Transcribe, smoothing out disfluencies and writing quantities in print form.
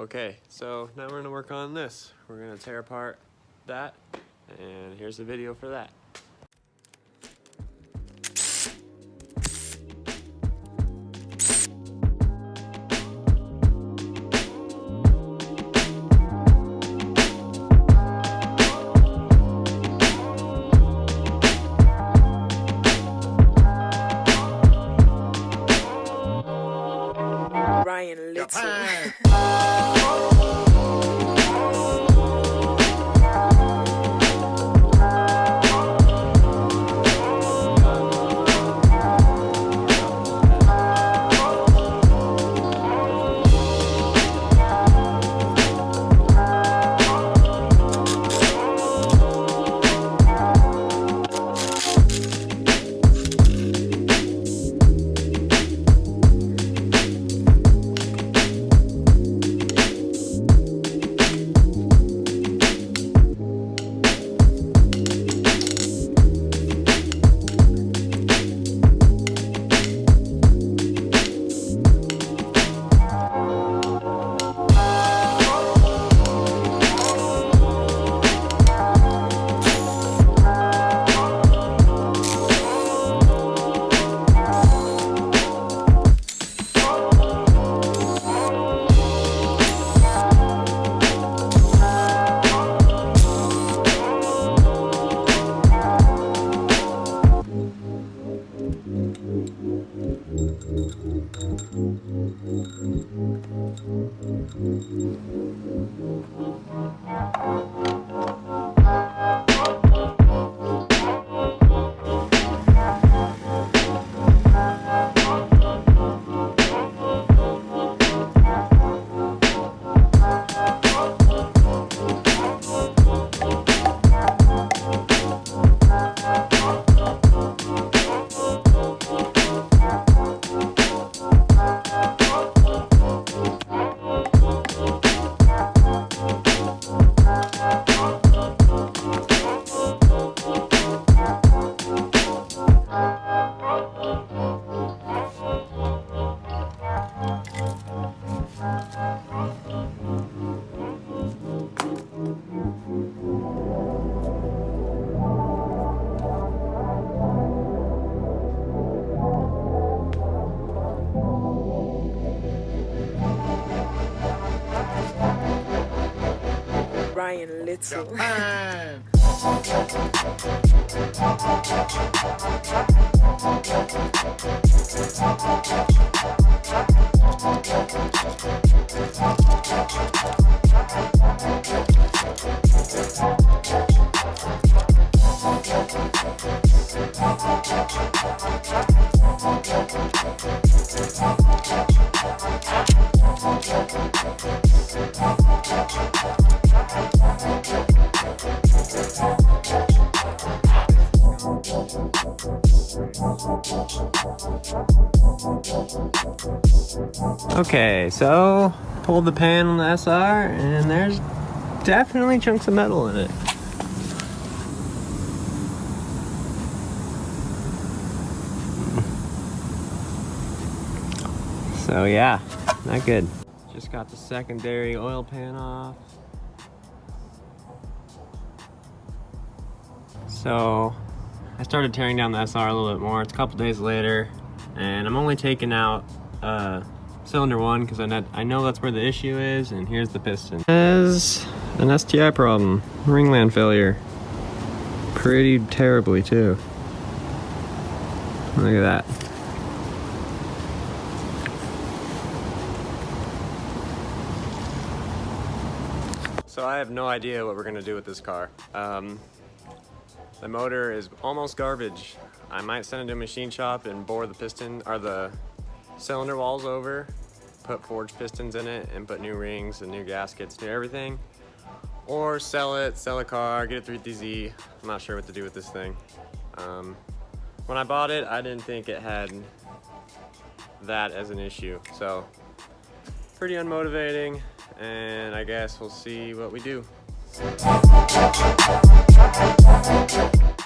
Okay, so now we're gonna work on this. We're gonna tear apart that, and here's the video for that. Little. Okay, so pulled the pan on the SR, and there's definitely chunks of metal in it. So yeah, not good. Just got the secondary oil pan off. So I started tearing down the SR a little bit more. It's a couple days later, and I'm only taking out cylinder 1 because I know that's where the issue is, and here's the piston. Has an STI problem, ringland failure. Pretty terribly too. Look at that. So I have no idea what we're gonna do with this car. The motor is almost garbage. I might send it to a machine shop and bore the piston or the cylinder walls over, put forged pistons in it, and put new rings and new gaskets, new everything. Or sell a car, get a 3TZ. I'm not sure what to do with this thing. When I bought it, I didn't think it had that as an issue. So pretty unmotivating, and I guess we'll see what we do.